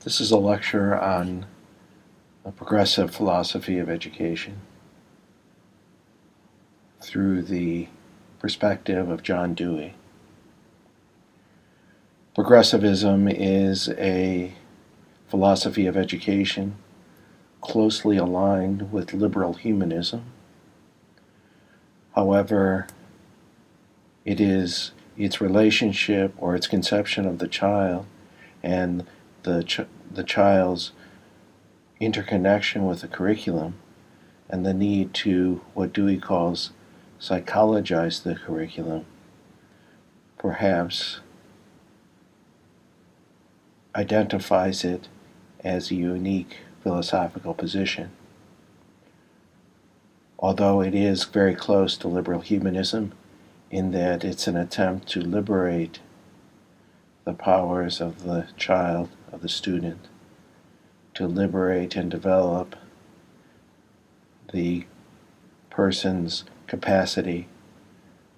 This is a lecture on the progressive philosophy of education through the perspective of John Dewey. Progressivism is a philosophy of education closely aligned with liberal humanism. However, it is its relationship or its conception of the child and the child's interconnection with the curriculum and the need to what Dewey calls psychologize the curriculum perhaps identifies it as a unique philosophical position. Although it is very close to liberal humanism in that it's an attempt to liberate the powers of the child, of the student, to liberate and develop the person's capacity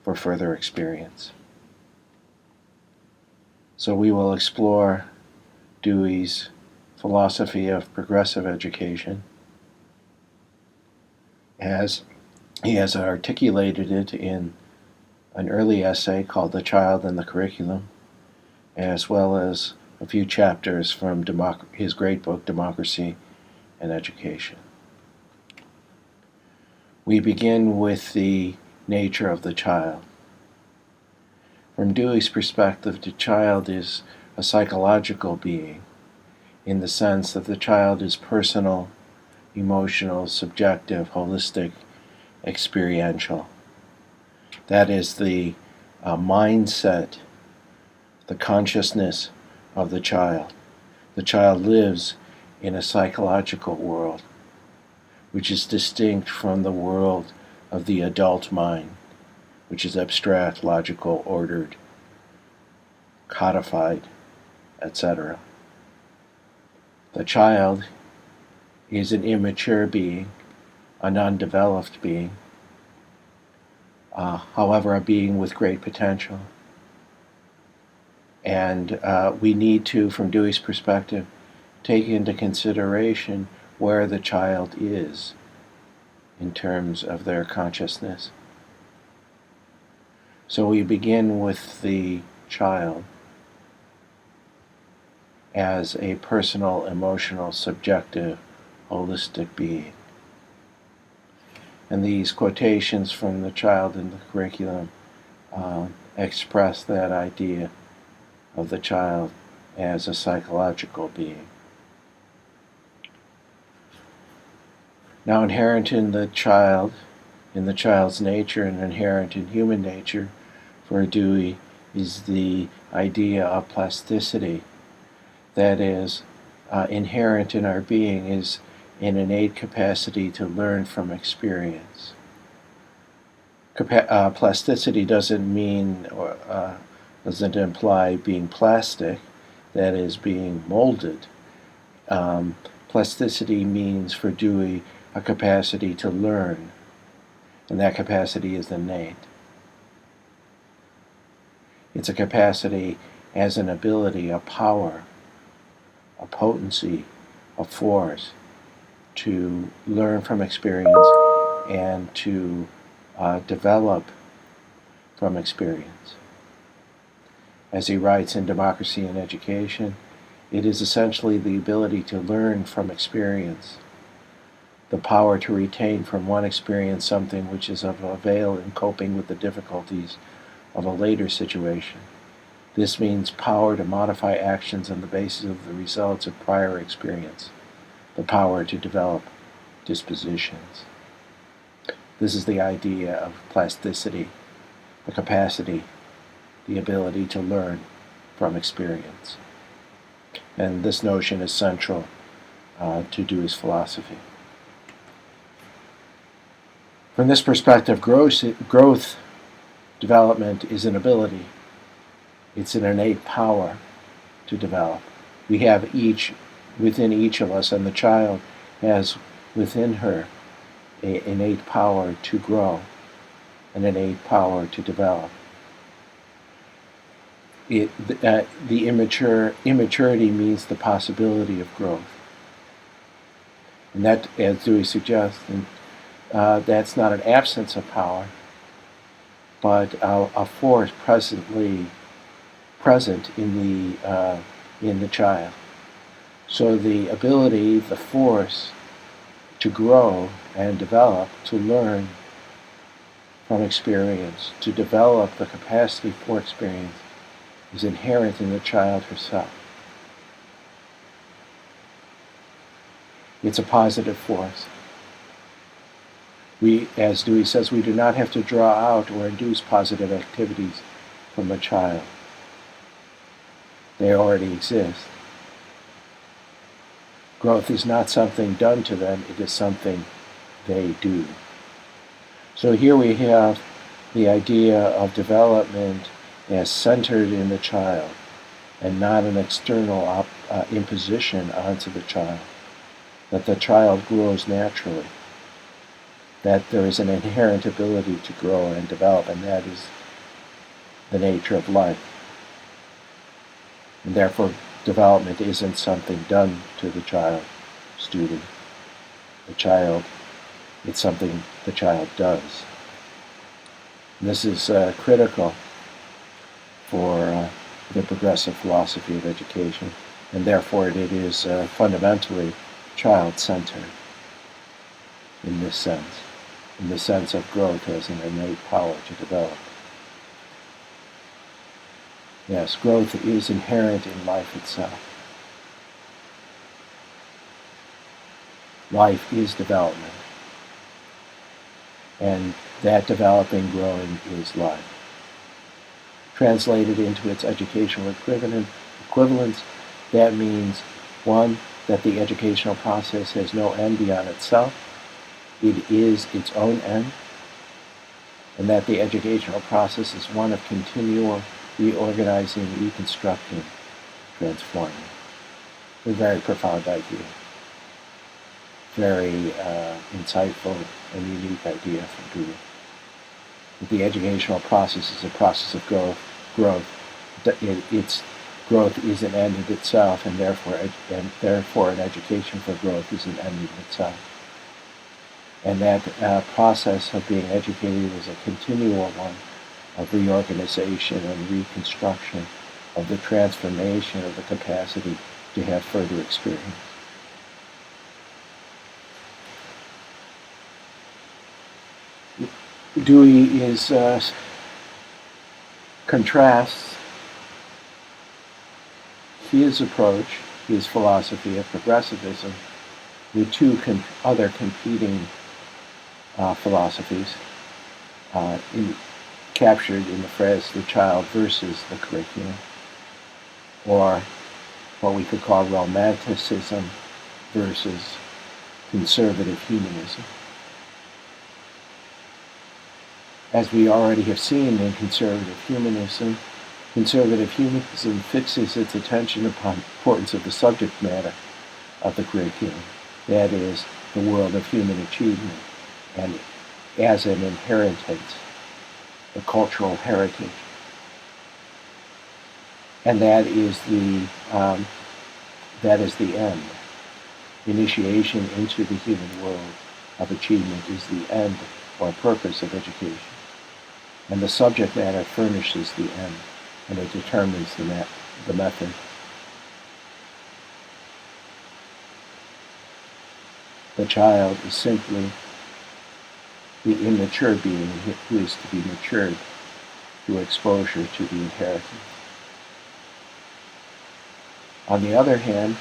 for further experience. So we will explore Dewey's philosophy of progressive education as he has articulated it in an early essay called The Child and the Curriculum, as well as a few chapters from his great book, Democracy and Education. We begin with the nature of the child. From Dewey's perspective, the child is a psychological being in the sense that the child is personal, emotional, subjective, holistic, experiential. That is the mindset, the consciousness of the child. The child lives in a psychological world, which is distinct from the world of the adult mind, which is abstract, logical, ordered, codified, etc. The child is an immature being, an undeveloped being, however, a being with great potential. And we need to, from Dewey's perspective, take into consideration where the child is in terms of their consciousness. So we begin with the child as a personal, emotional, subjective, holistic being. And these quotations from the child in the curriculum express that idea of the child as a psychological being. Now, inherent in the child's nature and inherent in human nature for Dewey is the idea of plasticity. That is, inherent in our being is an innate capacity to learn from experience. Plasticity doesn't mean or doesn't imply being plastic, that is, being molded. Plasticity means for Dewey a capacity to learn, and that capacity is innate. It's a capacity as an ability, a power, a potency, a force to learn from experience and to develop from experience. As he writes in Democracy and Education, it is essentially the ability to learn from experience, the power to retain from one experience something which is of avail in coping with the difficulties of a later situation. This means power to modify actions on the basis of the results of prior experience, the power to develop dispositions. This is the idea of plasticity, the capacity, the ability to learn from experience. And this notion is central to Dewey's philosophy. From this perspective, growth development is an ability. It's an innate power to develop. We have each within each of us, and the child has within her an innate power to grow, an innate power to develop. The immaturity means the possibility of growth. And that, as Dewey suggests, that's not an absence of power, but a force present in the child. So the ability, the force to grow and develop, to learn from experience, to develop the capacity for experience, is inherent in the child herself. It's a positive force. We, as Dewey says, we do not have to draw out or induce positive activities from a child. They already exist. Growth is not something done to them, it is something they do. So here we have the idea of development as centered in the child and not an external imposition onto the child. That the child grows naturally. That there is an inherent ability to grow and develop, and that is the nature of life. And therefore, development isn't something done to the child, student. It's something the child does. And this is critical for the progressive philosophy of education, and therefore it is fundamentally child-centered in this sense of growth as an innate power to develop. Yes, growth is inherent in life itself. Life is development, and that developing, growing is life. Translated into its educational equivalence, that means, one, that the educational process has no end beyond itself. It is its own end, and that the educational process is one of continual reorganizing, reconstructing, transforming. A very profound idea. Very insightful and unique idea from Dewey. The educational process is a process of growth. Its growth is an end in itself, and therefore an education for growth is an end in itself. And that process of being educated is a continual one of reorganization and reconstruction, of the transformation of the capacity to have further experience. Dewey contrasts his approach, his philosophy of progressivism, with two other competing philosophies captured in the phrase "the child versus the curriculum," or what we could call romanticism versus conservative humanism. As we already have seen in conservative humanism fixes its attention upon the importance of the subject matter of the curriculum, that is, the world of human achievement, and as an inheritance, the cultural heritage. And that is the end. Initiation into the human world of achievement is the end or purpose of education. And the subject matter furnishes the end, and it determines the method. The child is simply the immature being who is to be matured through exposure to the inheritance. On the other hand,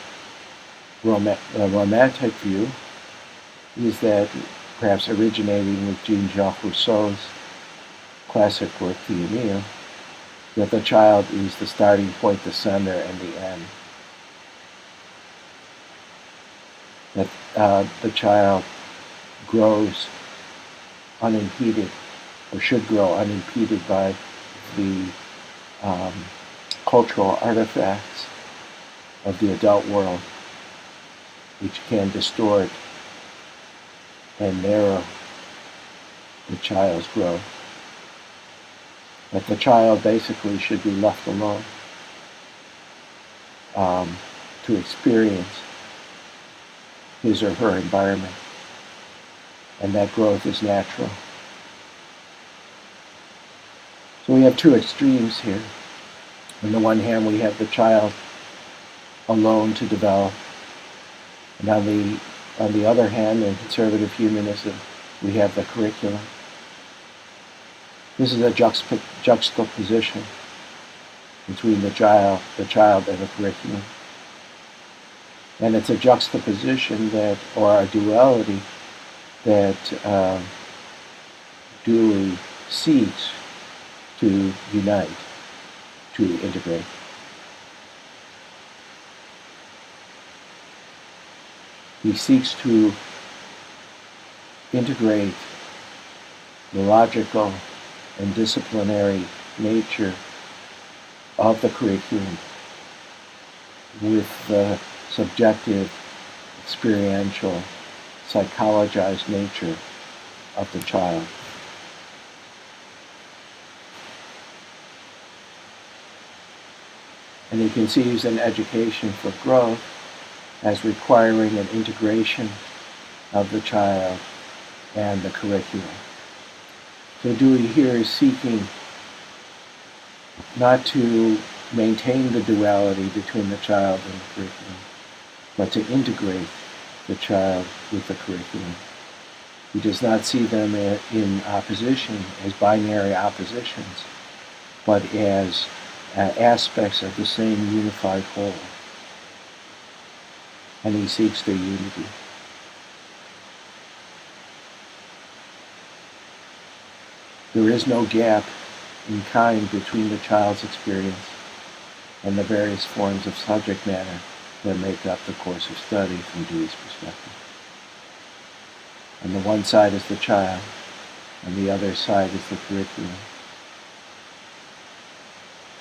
the romantic view is that, perhaps originating with Jean-Jacques Rousseau's classic work, The Aeneid, that the child is the starting point, the center, and the end. That the child grows unimpeded, or should grow unimpeded by the cultural artifacts of the adult world, which can distort and narrow the child's growth. That the child basically should be left alone. to experience his or her environment, and that growth is natural. So we have two extremes here. On the one hand, we have the child alone to develop, and on the other hand, in conservative humanism, we have the curriculum. This is a juxtaposition between the child and the curriculum. And it's a juxtaposition that, or a duality that Dewey seeks to unite, to integrate. He seeks to integrate the logical and disciplinary nature of the curriculum with the subjective, experiential, psychologized nature of the child. And he conceives an education for growth as requiring an integration of the child and the curriculum. So Dewey here is seeking not to maintain the duality between the child and the curriculum, but to integrate the child with the curriculum. He does not see them in opposition, as binary oppositions, but as aspects of the same unified whole. And he seeks their unity. There is no gap in kind between the child's experience and the various forms of subject matter that make up the course of study from Dewey's perspective. On the one side is the child, on the other side is the curriculum.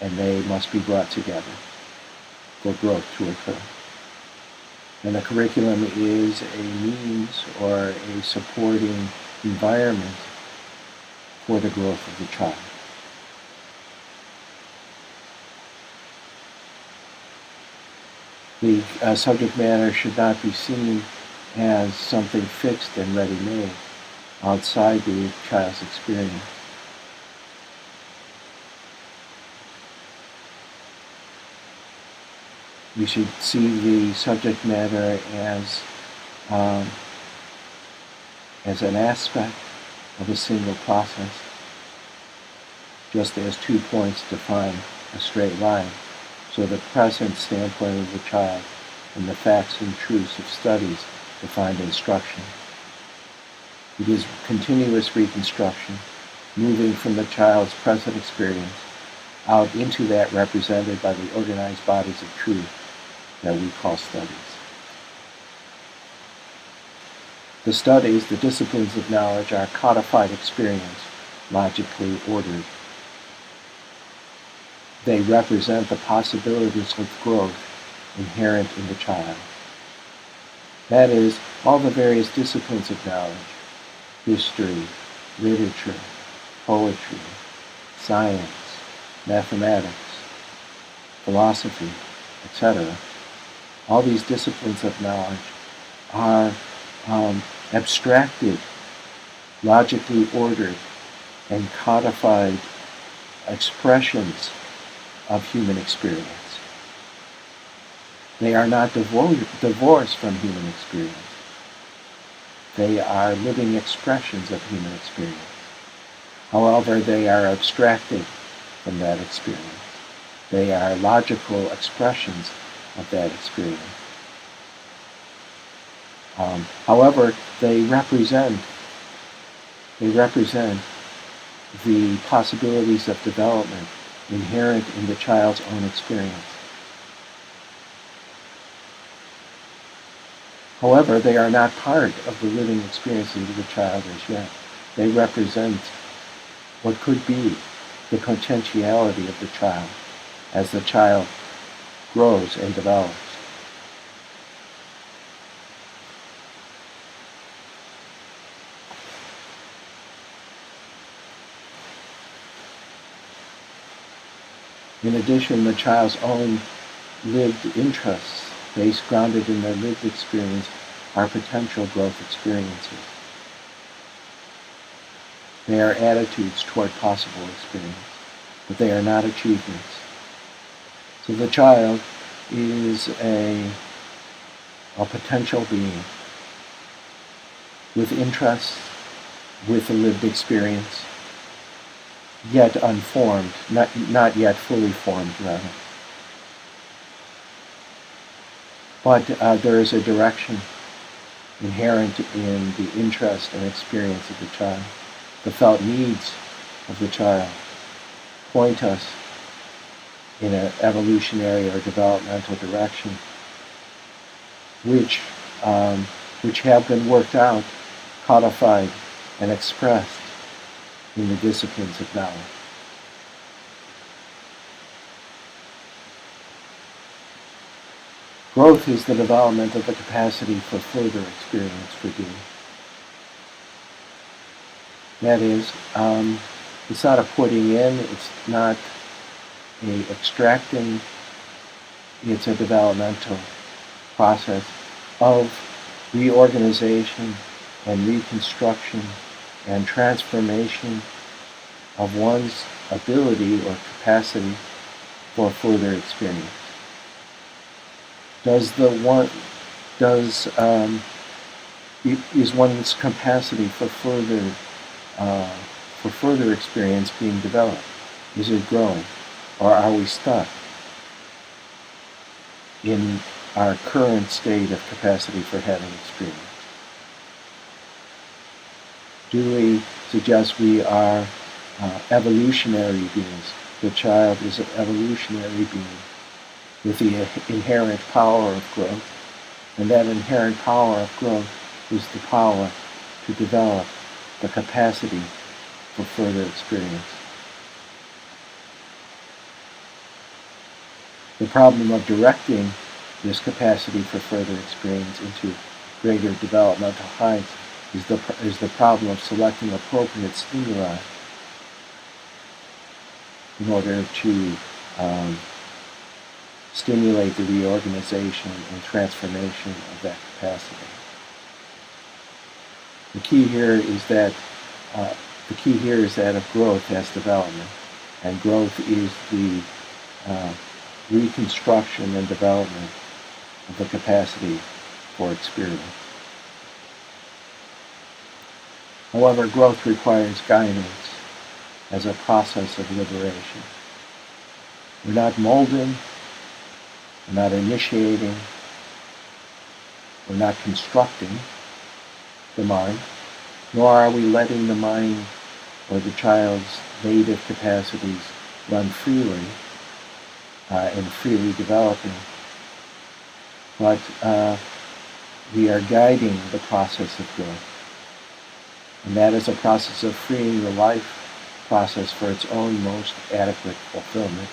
And they must be brought together for growth to occur. And the curriculum is a means or a supporting environment for the growth of the child. The subject matter should not be seen as something fixed and ready-made outside the child's experience. We should see the subject matter as an aspect of a single process, just as 2 points define a straight line. So the present standpoint of the child and the facts and truths of studies define instruction. It is continuous reconstruction, moving from the child's present experience out into that represented by the organized bodies of truth that we call studies. The studies, the disciplines of knowledge, are codified experience, logically ordered. They represent the possibilities of growth inherent in the child. That is, all the various disciplines of knowledge, history, literature, poetry, science, mathematics, philosophy, etc. All these disciplines of knowledge are abstracted, logically ordered, and codified expressions of human experience. They are not divorced from human experience. They are living expressions of human experience. However, they are abstracted from that experience. They are logical expressions of that experience. However, they represent the possibilities of development inherent in the child's own experience. However, they are not part of the living experiences of the child as yet. They represent what could be the potentiality of the child as the child grows and develops. In addition, the child's own lived interests, based grounded in their lived experience, are potential growth experiences. They are attitudes toward possible experience, but they are not achievements. So the child is a potential being with interests, with a lived experience, yet unformed, not yet fully formed, rather. But there is a direction inherent in the interest and experience of the child. The felt needs of the child point us in an evolutionary or developmental direction, which have been worked out, codified, and expressed in the disciplines of knowledge. Growth is the development of the capacity for further experience for doing. That is, it's not a putting in, it's not a extracting, it's a developmental process of reorganization and reconstruction and transformation of one's ability or capacity for further experience. Is one's capacity for further experience being developed? Is it growing? Or are we stuck in our current state of capacity for having experience? Dewey suggests we are evolutionary beings. The child is an evolutionary being with the inherent power of growth, and that inherent power of growth is the power to develop the capacity for further experience. The problem of directing this capacity for further experience into greater developmental heights is the problem of selecting appropriate stimuli in order to stimulate the reorganization and transformation of that capacity. The key here is that of growth as development, and growth is the reconstruction and development of the capacity for experience. However, growth requires guidance as a process of liberation. We're not molding, we're not initiating, we're not constructing the mind, nor are we letting the mind or the child's native capacities run freely and freely developing. But we are guiding the process of growth. And that is a process of freeing the life process for its own most adequate fulfillment.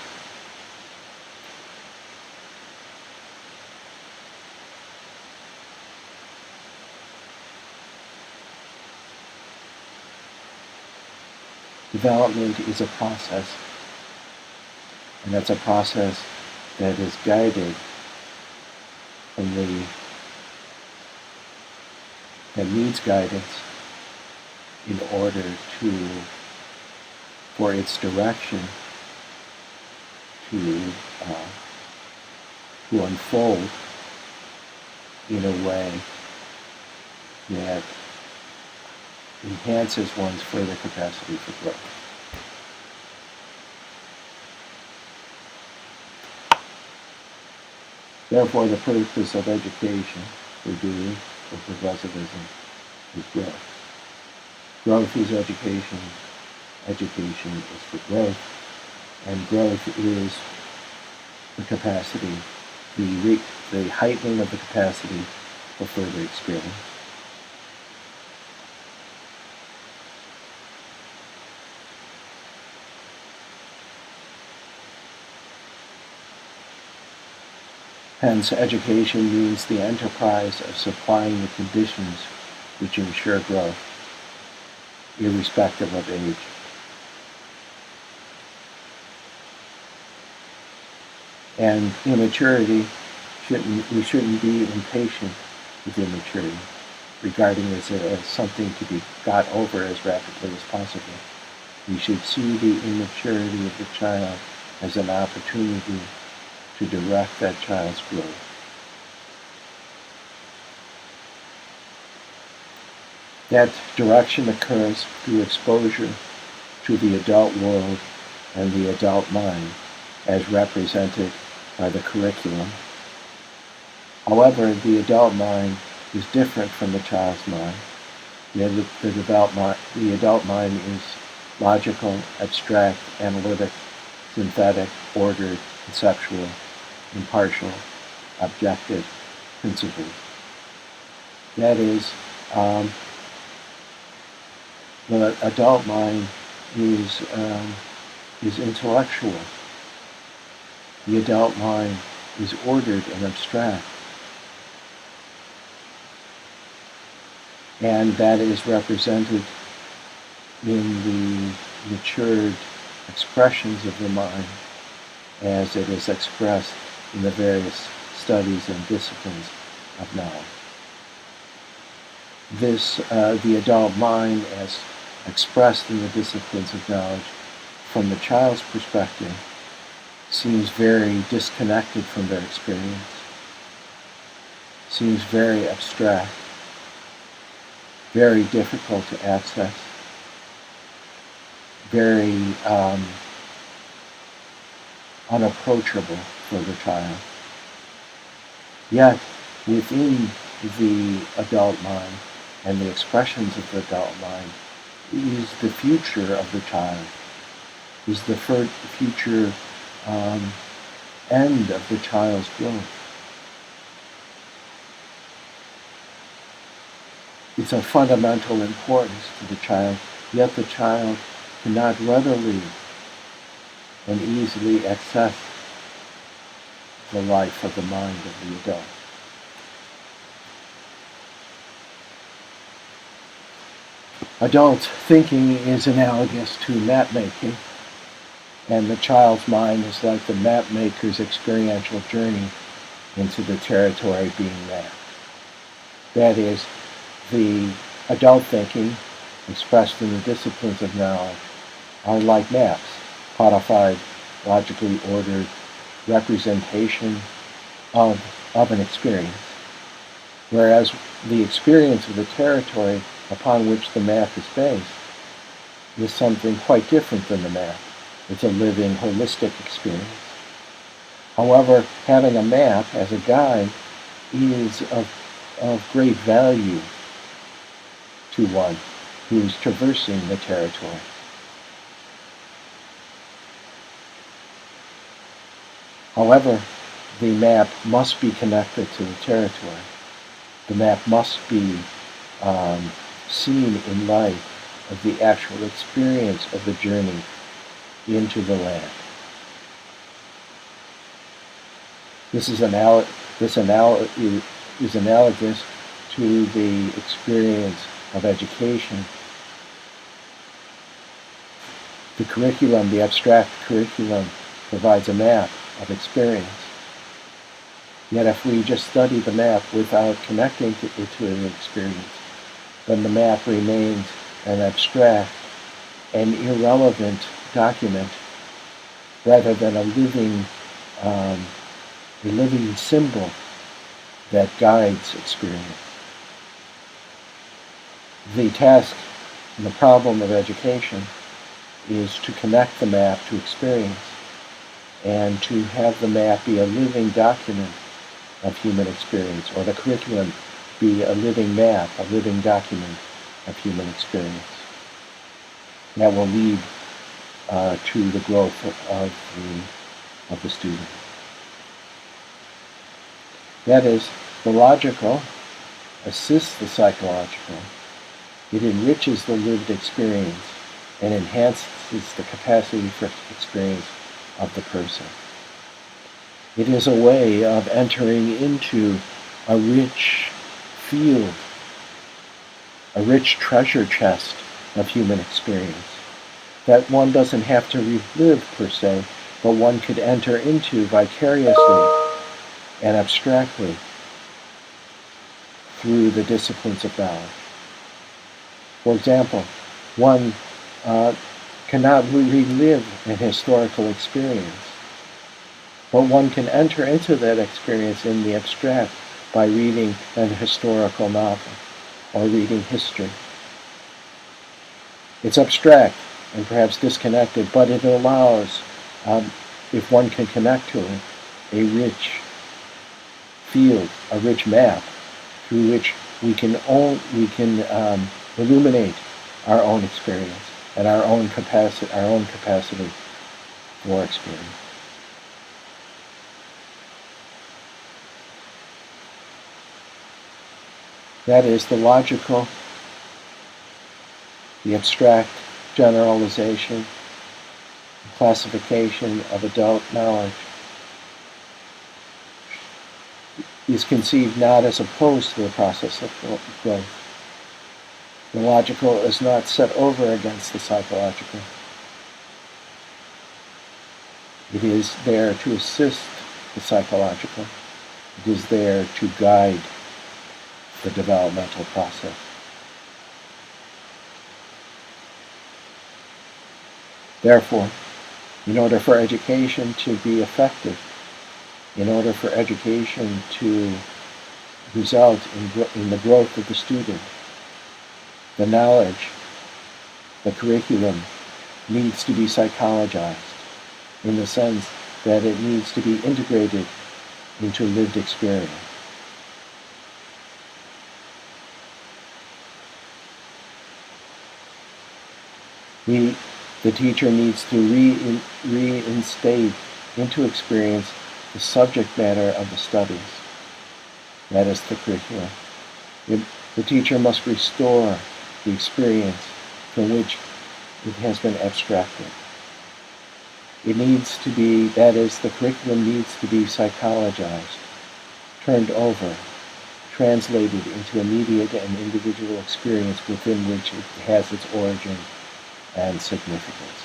Development is a process, and that's a process that is guided that needs guidance in order for its direction to unfold in a way that enhances one's further capacity for growth. Therefore, the purpose of education for Dewey, for progressivism, is growth. Growth is education, education is for growth, and growth is the capacity, the heightening of the capacity for further experience. Hence, education means the enterprise of supplying the conditions which ensure growth, irrespective of age. And immaturity, we shouldn't be impatient with immaturity, regarding it as something to be got over as rapidly as possible. We should see the immaturity of the child as an opportunity to direct that child's growth. That direction occurs through exposure to the adult world and the adult mind as represented by the curriculum. However, the adult mind is different from the child's mind. The adult mind is logical, abstract, analytic, synthetic, ordered, conceptual, impartial, objective, principled. That is, the adult mind is intellectual. The adult mind is ordered and abstract. And that is represented in the matured expressions of the mind as it is expressed in the various studies and disciplines of knowledge. The adult mind, as expressed in the disciplines of knowledge, from the child's perspective, seems very disconnected from their experience, seems very abstract, very difficult to access, very unapproachable for the child. Yet, within the adult mind and the expressions of the adult mind is the future of the child, is the future end of the child's growth. It's of fundamental importance to the child, yet the child cannot readily and easily access the life of the mind of the adult. Adult thinking is analogous to map making, and the child's mind is like the map maker's experiential journey into the territory being mapped. That is, the adult thinking, expressed in the disciplines of knowledge, are like maps, codified, logically ordered representation of an experience, whereas the experience of the territory upon which the map is based is something quite different than the map. It's a living, holistic experience. However, having a map as a guide is of great value to one who is traversing the territory. However, the map must be connected to the territory. The map must be seen in light of the actual experience of the journey into the land. This is analogous to the experience of education. The curriculum, the abstract curriculum, provides a map of experience. Yet if we just study the map without connecting it to an experience, then the map remains an abstract and irrelevant document rather than a living symbol that guides experience. The task and the problem of education is to connect the map to experience and to have the map be a living document of human experience, or the curriculum be a living map, a living document of human experience. That will lead to the growth of the student. That is, the logical assists the psychological. It enriches the lived experience and enhances the capacity for experience of the person. It is a way of entering into a rich field, a rich treasure chest of human experience that one doesn't have to relive per se, but one could enter into vicariously and abstractly through the disciplines of knowledge. For example, one cannot relive an historical experience, but one can enter into that experience in the abstract by reading an historical novel or reading history. It's abstract and perhaps disconnected, but it allows, if one can connect to it, a rich field, a rich map through which we can illuminate our own experience and our own capacity for experience. That is the logical, the abstract generalization, classification of adult knowledge is conceived not as opposed to the process of growth. The logical is not set over against the psychological. It is there to assist the psychological. It is there to guide the developmental process. Therefore, in order for education to be effective, in order for education to result in the growth of the student, the knowledge, the curriculum needs to be psychologized in the sense that it needs to be integrated into lived experience. The teacher needs to reinstate into experience the subject matter of the studies. That is the curriculum. The teacher must restore the experience from which it has been abstracted. It needs to be, that is, the curriculum needs to be psychologized, turned over, translated into immediate and individual experience within which it has its origin and significance.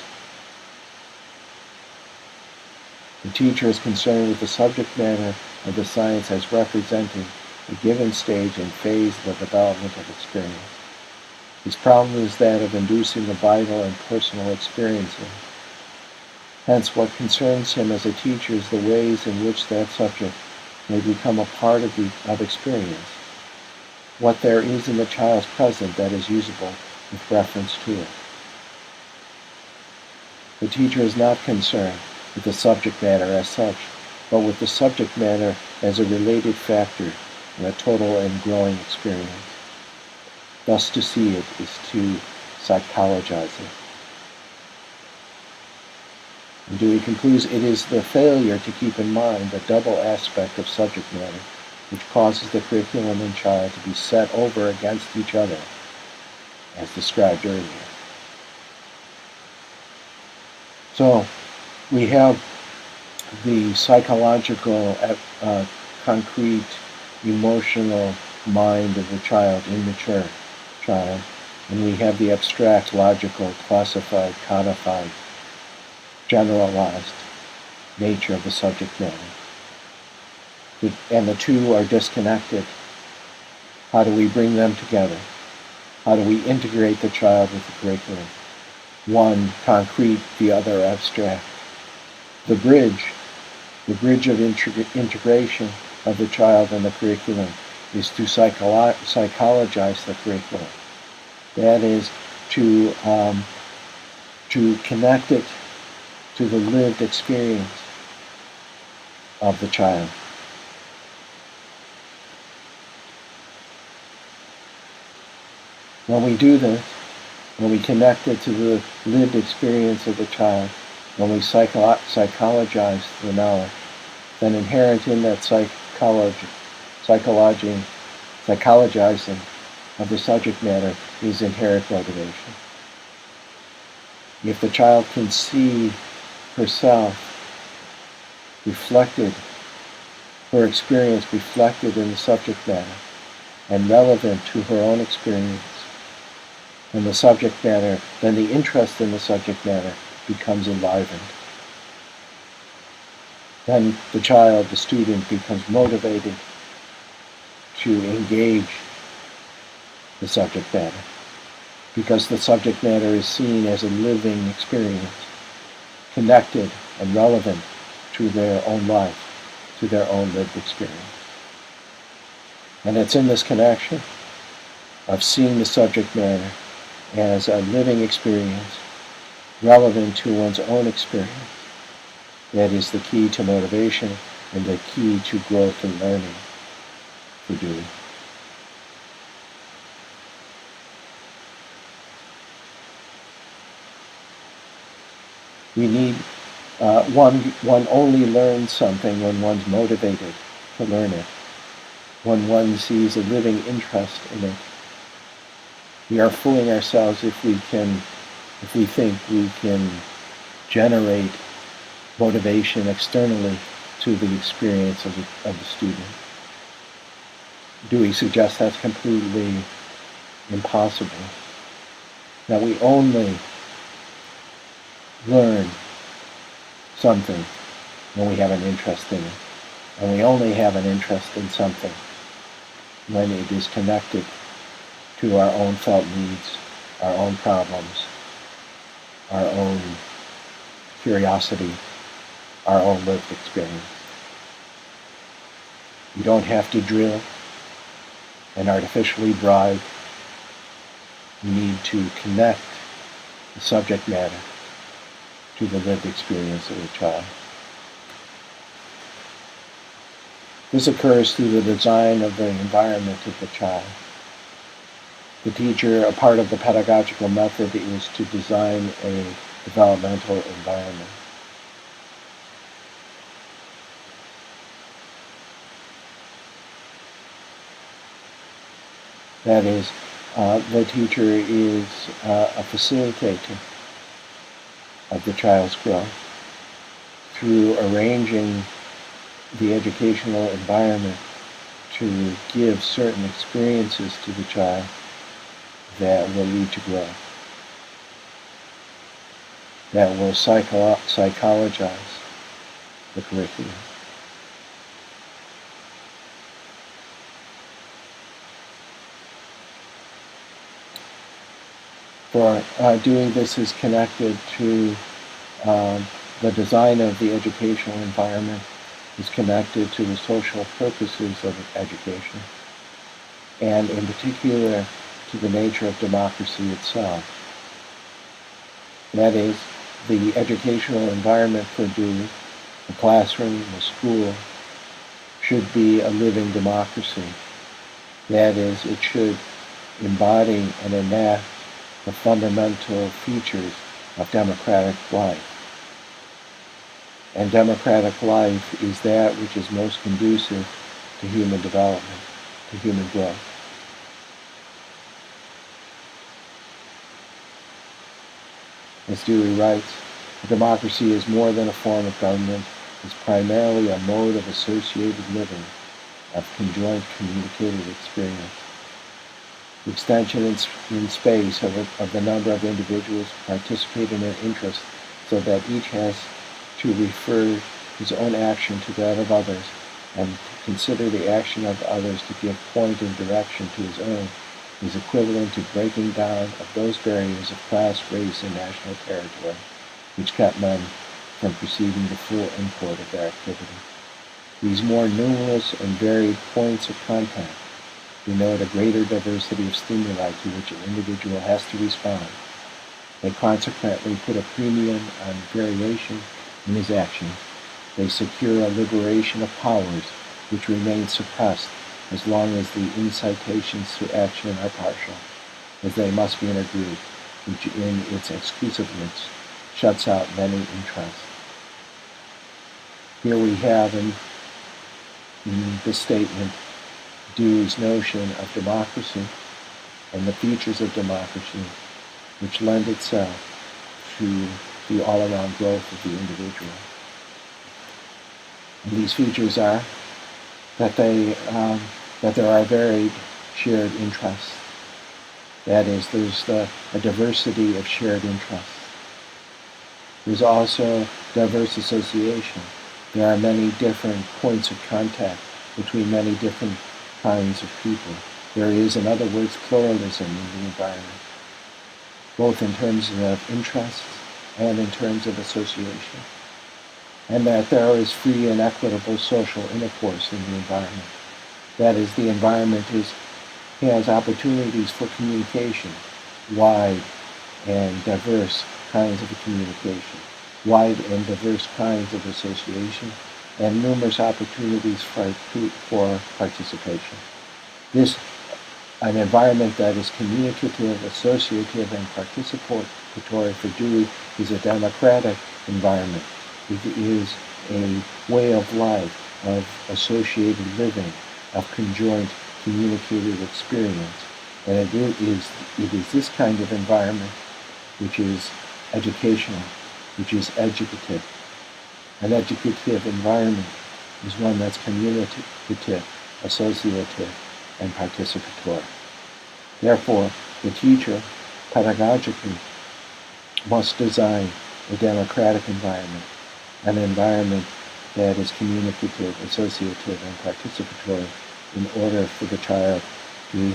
The teacher is concerned with the subject matter of the science as representing a given stage and phase of the development of experience. His problem is that of inducing a vital and personal experiencing. Hence, what concerns him as a teacher is the ways in which that subject may become a part of experience, what there is in the child's present that is usable with reference to it. The teacher is not concerned with the subject matter as such, but with the subject matter as a related factor in a total and growing experience. Thus, to see it is to psychologize it. And Dewey concludes, it is the failure to keep in mind the double aspect of subject matter which causes the curriculum and child to be set over against each other, as described earlier. So, we have the psychological, concrete, emotional mind of the child, immature child, and we have the abstract, logical, classified, codified, generalized nature of the subject matter. And the two are disconnected. How do we bring them together? How do we integrate the child with the curriculum? One concrete, the other abstract. The bridge of integration of the child and the curriculum is to psychologize the curriculum. That is to connect it to the lived experience of the child. When we do this, when we connect it to the lived experience of the child, when we psychologize the knowledge, then inherent in that psychologizing of the subject matter is inherent motivation. If the child can see herself reflected, her experience reflected in the subject matter, and relevant to her own experience, and the subject matter, then the interest in the subject matter becomes enlivened. then the child, the student, becomes motivated to engage the subject matter, because the subject matter is seen as a living experience, connected and relevant to their own life, to their own lived experience. And it's in this connection of seeing the subject matter as a living experience, relevant to one's own experience, that is the key to motivation and the key to growth and learning for Dewey. We need, one only learns something when one's motivated to learn it, when one sees a living interest in it. We are fooling ourselves if we think we can generate motivation externally to the experience of the student. Dewey suggests that's completely impossible, that we only learn something when we have an interest in it, and we only have an interest in something when it is connected to our own felt needs, our own problems, our own curiosity, our own lived experience. You don't have to drill and artificially drive. You need to connect the subject matter to the lived experience of the child. This occurs through the design of the environment of the child. The teacher, a part of the pedagogical method, is to design a developmental environment. That is, the teacher is a facilitator of the child's growth through arranging the educational environment to give certain experiences to the child that will lead to growth, that will psychologize the curriculum. For doing this is connected to the design of the educational environment, is connected to the social purposes of education, and in particular to the nature of democracy itself. That is, the educational environment for Dewey, the classroom, the school, should be a living democracy. That is, it should embody and enact the fundamental features of democratic life. And democratic life is that which is most conducive to human development, to human growth. As Dewey writes, a democracy is more than a form of government. It's primarily a mode of associated living, of conjoint communicated experience. The extension in space of the number of individuals who participate in an interest, so that each has to refer his own action to that of others, and consider the action of others to give point and direction to his own, is equivalent to breaking down of those barriers of class, race, and national territory, which kept men from perceiving the full import of their activity. These more numerous and varied points of contact denote a greater diversity of stimuli to which an individual has to respond. They consequently put a premium on variation in his action. They secure a liberation of powers which remain suppressed as long as the incitations to action are partial, as they must be in a group which in its exclusiveness shuts out many interests. Here we have in this statement Dewey's notion of democracy and the features of democracy which lend itself to the all-around growth of the individual. And these features are that there are varied shared interests. That is, there's a diversity of shared interests. There's also diverse association. There are many different points of contact between many different kinds of people. There is, in other words, pluralism in the environment, both in terms of interests and in terms of association, and that there is free and equitable social intercourse in the environment. That is, the environment has opportunities for communication, wide and diverse kinds of communication, wide and diverse kinds of association, and numerous opportunities for participation. An environment that is communicative, associative, and participatory for Dewey is a democratic environment. It is a way of life, of associated living, of conjoint communicative experience. And it is this kind of environment which is educational, which is educative. An educative environment is one that's communicative, associative, and participatory. Therefore, the teacher, pedagogically, must design a democratic environment, an environment that is communicative, associative, and participatory in order for the child to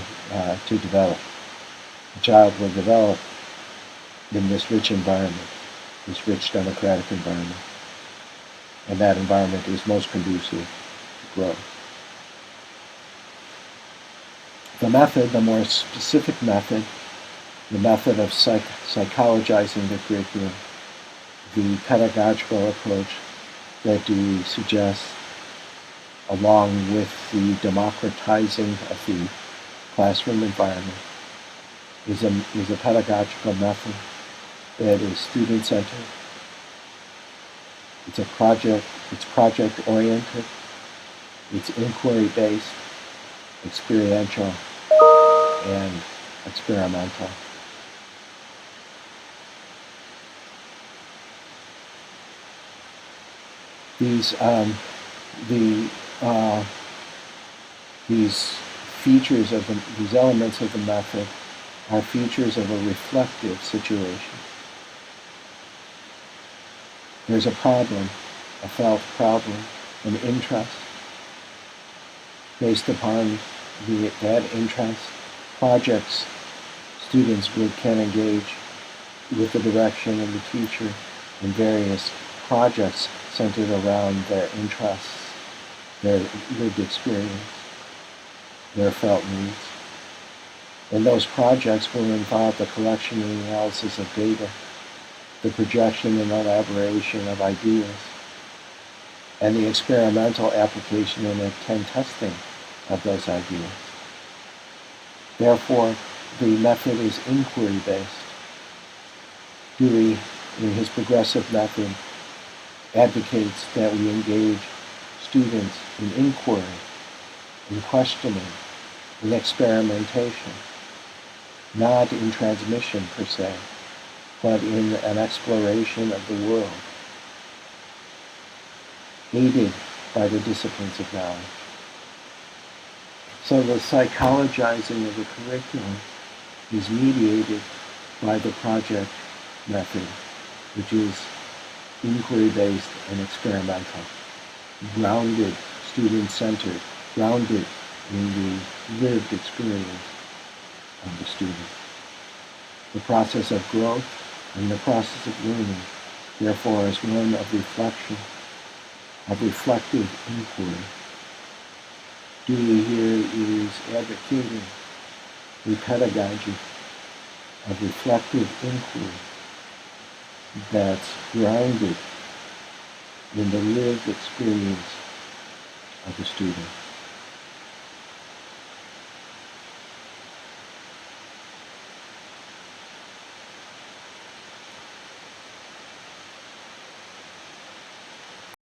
develop. The child will develop in this rich environment, this rich democratic environment, and that environment is most conducive to growth. The method, the more specific method, the method of psychologizing the curriculum, the pedagogical approach that Dewey suggests, along with the democratizing of the classroom environment, is a pedagogical method that is student-centered. It's project-oriented, it's inquiry-based, experiential, and experimental. These features of these elements of the method are features of a reflective situation. There's a problem, a felt problem, an interest. Based upon that interest, projects students can engage with the direction of the teacher in various projects centered around their interests, their lived experience, their felt needs. And those projects will involve the collection and analysis of data, the projection and elaboration of ideas, and the experimental application and testing of those ideas. Therefore, the method is inquiry-based. Dewey, in his progressive method, advocates that we engage students in inquiry, in questioning, in experimentation, not in transmission per se, but in an exploration of the world, aided by the disciplines of knowledge. So the psychologizing of the curriculum is mediated by the project method, which is inquiry-based and experimental, grounded, student-centered, grounded in the lived experience of the student. The process of growth and the process of learning, therefore, is one of reflection, of reflective inquiry. Dewey here is advocating a pedagogy of reflective inquiry that's grounded in the lived experience of the student.